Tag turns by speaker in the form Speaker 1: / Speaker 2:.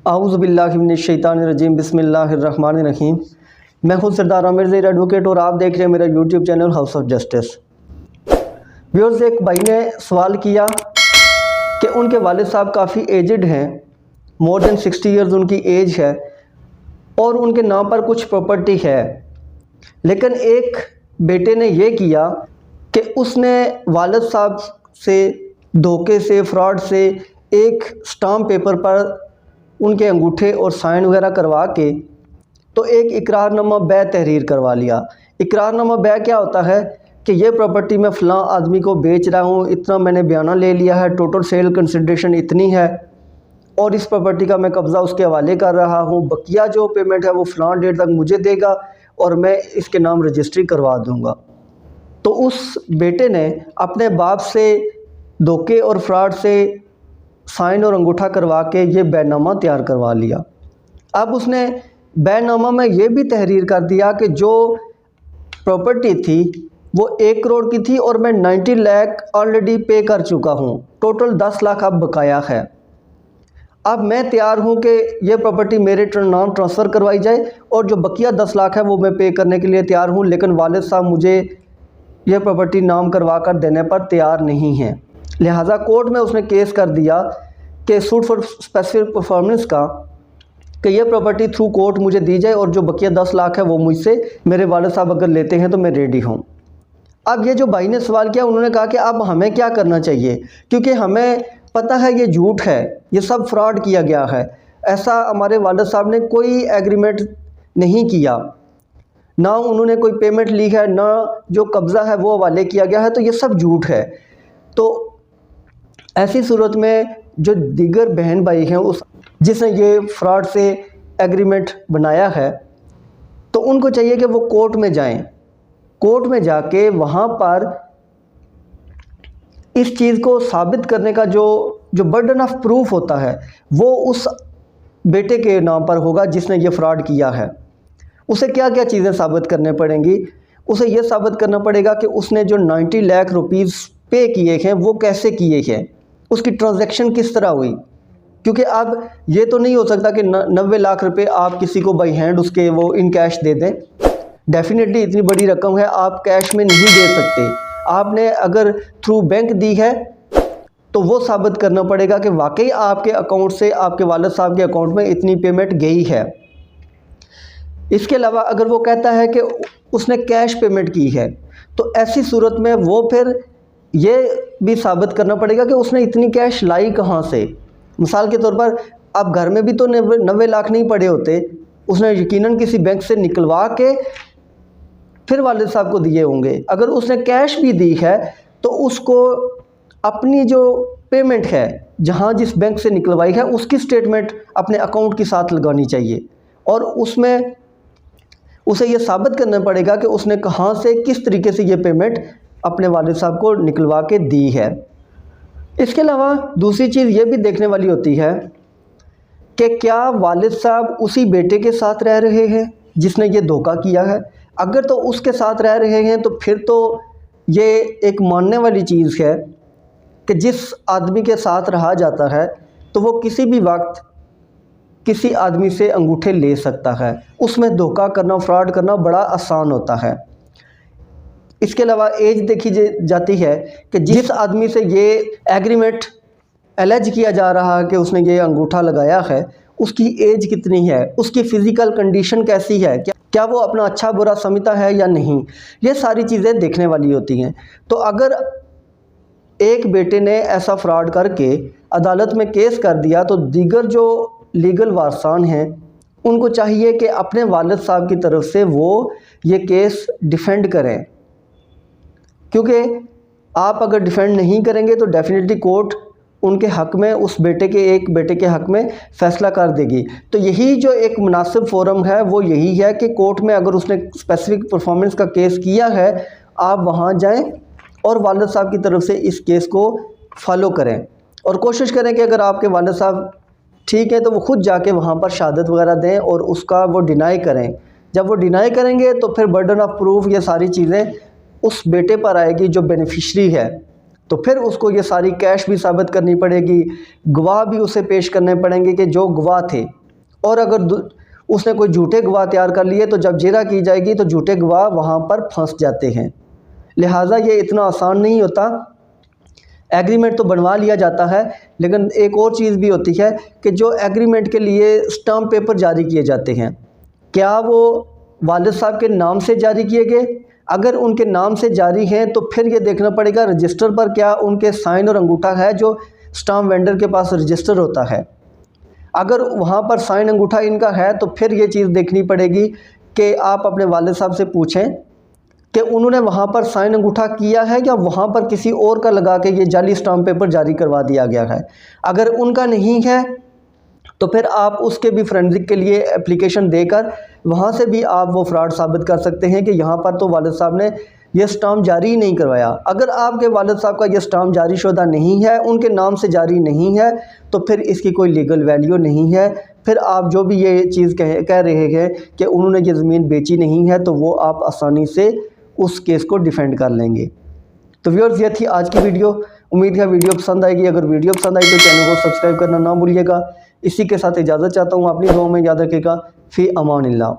Speaker 1: اعوذ باللہ من الشیطان الرجیم، بسم اللہ الرحمن الرحیم۔ میں خود سردار عامر ظہیر ایڈوکیٹ اور آپ دیکھ رہے ہیں میرا YouTube channel house of justice. Viewers, ایک بھائی نے سوال کیا کہ ان کے والد صاحب کافی ایجڈ ہیں، مور دین 60 ایئرز ان کی ایج ہے، اور ان کے نام پر کچھ پراپرٹی ہے، لیکن ایک بیٹے نے یہ کیا کہ اس نے والد صاحب سے دھوکے سے، فراڈ سے ایک سٹامپ پیپر پر ان کے انگوٹھے اور سائن وغیرہ کروا کے تو ایک اقرار نامہ بیع تحریر کروا لیا۔ اقرار نامہ بیع کیا ہوتا ہے کہ یہ پراپرٹی میں فلاں آدمی کو بیچ رہا ہوں، اتنا میں نے بیانہ لے لیا ہے، ٹوٹل سیل کنسیڈریشن اتنی ہے، اور اس پراپرٹی کا میں قبضہ اس کے حوالے کر رہا ہوں، بقیہ جو پیمنٹ ہے وہ فلاں ڈیٹ تک مجھے دے گا اور میں اس کے نام رجسٹری کروا دوں گا۔ تو اس بیٹے نے اپنے باپ سے دھوکے اور فراڈ سے سائن اور انگوٹھا کروا کے یہ بیع نامہ تیار کروا لیا۔ اب اس نے بیع نامہ میں یہ بھی تحریر کر دیا کہ جو پراپرٹی تھی وہ 1 کروڑ کی تھی اور میں 90 لاکھ آلریڈی پے کر چکا ہوں، ٹوٹل 10 لاکھ اب بقایا ہے۔ اب میں تیار ہوں کہ یہ پراپرٹی میرے نام ٹرانسفر کروائی جائے اور جو بقیہ 10 لاکھ ہے وہ میں پے کرنے کے لیے تیار ہوں، لیکن والد صاحب مجھے یہ پراپرٹی نام کروا کر دینے پر تیار نہیں ہیں۔ لہٰذا کورٹ میں اس نے کیس کر دیا کہ سوٹ فار اسپیسیفک پرفارمنس کا، کہ یہ پراپرٹی تھرو کورٹ مجھے دی جائے اور جو بقیہ 10 لاکھ ہے وہ مجھ سے میرے والد صاحب اگر لیتے ہیں تو میں ریڈی ہوں۔ اب یہ جو بھائی نے سوال کیا، انہوں نے کہا کہ اب ہمیں کیا کرنا چاہیے، کیونکہ ہمیں پتہ ہے یہ جھوٹ ہے، یہ سب فراڈ کیا گیا ہے، ایسا ہمارے والد صاحب نے کوئی ایگریمنٹ نہیں کیا، نہ انہوں نے کوئی پیمنٹ لی ہے، نہ جو قبضہ ہے وہ حوالے کیا گیا ہے، تو یہ سب جھوٹ ہے۔ تو ایسی صورت میں جو دیگر بہن بھائی ہیں جس نے یہ فراڈ سے ایگریمنٹ بنایا ہے، تو ان کو چاہیے کہ وہ کورٹ میں جائیں، کورٹ میں جا کے وہاں پر اس چیز کو ثابت کرنے کا جو برڈن آف پروف ہوتا ہے وہ اس بیٹے کے نام پر ہوگا جس نے یہ فراڈ کیا ہے۔ اسے کیا کیا چیزیں ثابت کرنے پڑیں گی؟ اسے یہ ثابت کرنا پڑے گا کہ اس نے جو 90 لاکھ روپیز پے کیے ہیں وہ کیسے کیے ہیں، اس کی ٹرانزیکشن کس طرح ہوئی، کیونکہ اب یہ تو نہیں ہو سکتا کہ 90 لاکھ روپے آپ کسی کو بائی ہینڈ اس کے وہ ان کیش دے دیں۔ ڈیفینیٹلی اتنی بڑی رقم ہے، آپ کیش میں نہیں دے سکتے، آپ نے اگر تھرو بینک دی ہے تو وہ ثابت کرنا پڑے گا کہ واقعی آپ کے اکاؤنٹ سے آپ کے والد صاحب کے اکاؤنٹ میں اتنی پیمنٹ گئی ہے۔ اس کے علاوہ اگر وہ کہتا ہے کہ اس نے کیش پیمنٹ کی ہے تو ایسی صورت میں وہ پھر یہ بھی ثابت کرنا پڑے گا کہ اس نے اتنی کیش لائی کہاں سے۔ مثال کے طور پر اب گھر میں بھی تو 90 لاکھ نہیں پڑے ہوتے، اس نے یقیناً کسی بینک سے نکلوا کے پھر والد صاحب کو دیے ہوں گے۔ اگر اس نے کیش بھی دی ہے تو اس کو اپنی جو پیمنٹ ہے جہاں جس بینک سے نکلوائی ہے اس کی سٹیٹمنٹ اپنے اکاؤنٹ کے ساتھ لگانی چاہیے، اور اس میں اسے یہ ثابت کرنا پڑے گا کہ اس نے کہاں سے کس طریقے سے یہ پیمنٹ اپنے والد صاحب کو نکلوا کے دی ہے۔ اس کے علاوہ دوسری چیز یہ بھی دیکھنے والی ہوتی ہے کہ کیا والد صاحب اسی بیٹے کے ساتھ رہ رہے ہیں جس نے یہ دھوکہ کیا ہے۔ اگر تو اس کے ساتھ رہ رہے ہیں تو پھر تو یہ ایک ماننے والی چیز ہے کہ جس آدمی کے ساتھ رہا جاتا ہے تو وہ کسی بھی وقت کسی آدمی سے انگوٹھے لے سکتا ہے، اس میں دھوکہ کرنا، فراڈ کرنا بڑا آسان ہوتا ہے۔ اس کے علاوہ ایج دیکھی جاتی ہے کہ جس آدمی سے یہ ایگریمنٹ الیج کیا جا رہا ہے کہ اس نے یہ انگوٹھا لگایا ہے، اس کی ایج کتنی ہے، اس کی فزیکل کنڈیشن کیسی ہے، کیا وہ اپنا اچھا برا سمجھتا ہے یا نہیں، یہ ساری چیزیں دیکھنے والی ہوتی ہیں۔ تو اگر ایک بیٹے نے ایسا فراڈ کر کے عدالت میں کیس کر دیا تو دیگر جو لیگل وارثان ہیں ان کو چاہیے کہ اپنے والد صاحب کی طرف سے وہ یہ کیس ڈیفینڈ کریں، کیونکہ آپ اگر ڈیفینڈ نہیں کریں گے تو ڈیفینیٹلی کورٹ ان کے حق میں اس ایک بیٹے کے حق میں فیصلہ کر دے گی۔ تو یہی جو ایک مناسب فورم ہے وہ یہی ہے کہ کورٹ میں اگر اس نے اسپیسیفک پرفارمنس کا کیس کیا ہے آپ وہاں جائیں اور والد صاحب کی طرف سے اس کیس کو فالو کریں، اور کوشش کریں کہ اگر آپ کے والد صاحب ٹھیک ہے تو وہ خود جا کے وہاں پر شہادت وغیرہ دیں اور اس کا وہ ڈینائی کریں۔ جب وہ ڈینائی کریں گے تو پھر برڈن آف پروف یہ ساری چیزیں اس بیٹے پر آئے گی جو بینیفیشری ہے، تو پھر اس کو یہ ساری کیش بھی ثابت کرنی پڑے گی، گواہ بھی اسے پیش کرنے پڑیں گے کہ جو گواہ تھے اور اگر اس نے کوئی جھوٹے گواہ تیار کر لیے تو جب جرح کی جائے گی تو جھوٹے گواہ وہاں پر پھنس جاتے ہیں۔ لہٰذا یہ اتنا آسان نہیں ہوتا۔ ایگریمنٹ تو بنوا لیا جاتا ہے، لیکن ایک اور چیز بھی ہوتی ہے کہ جو ایگریمنٹ کے لیے اسٹامپ پیپر جاری کیے جاتے ہیں، کیا وہ والد صاحب کے نام سے جاری کیے گئے؟ اگر ان کے نام سے جاری ہیں تو پھر یہ دیکھنا پڑے گا رجسٹر پر کیا ان کے سائن اور انگوٹھا ہے جو اسٹامپ وینڈر کے پاس رجسٹر ہوتا ہے۔ اگر وہاں پر سائن انگوٹھا ان کا ہے تو پھر یہ چیز دیکھنی پڑے گی کہ آپ اپنے والد صاحب سے پوچھیں کہ انہوں نے وہاں پر سائن انگوٹھا کیا ہے یا وہاں پر کسی اور کا لگا کے یہ جعلی اسٹامپ پیپر جاری کروا دیا گیا ہے۔ اگر ان کا نہیں ہے تو پھر آپ اس کے بھی فرینزک کے لیے اپلیکیشن دے کر وہاں سے بھی آپ وہ فراڈ ثابت کر سکتے ہیں کہ یہاں پر تو والد صاحب نے یہ اسٹامپ جاری نہیں کروایا۔ اگر آپ کے والد صاحب کا یہ اسٹامپ جاری شدہ نہیں ہے، ان کے نام سے جاری نہیں ہے، تو پھر اس کی کوئی لیگل ویلیو نہیں ہے۔ پھر آپ جو بھی یہ چیز کہہ رہے ہیں کہ انہوں نے یہ زمین بیچی نہیں ہے، تو وہ آپ آسانی سے اس کیس کو ڈیفینڈ کر لیں گے۔ تو ویورز، یہ تھی آج کی ویڈیو۔ امید ہے ویڈیو پسند آئے گی۔ اگر ویڈیو پسند آئی تو چینل کو سبسکرائب کرنا نہ بھولیے گا۔ اسی کے ساتھ اجازت چاہتا ہوں، اپنی دعاؤں میں یاد رکھے گا۔ فی امان اللہ۔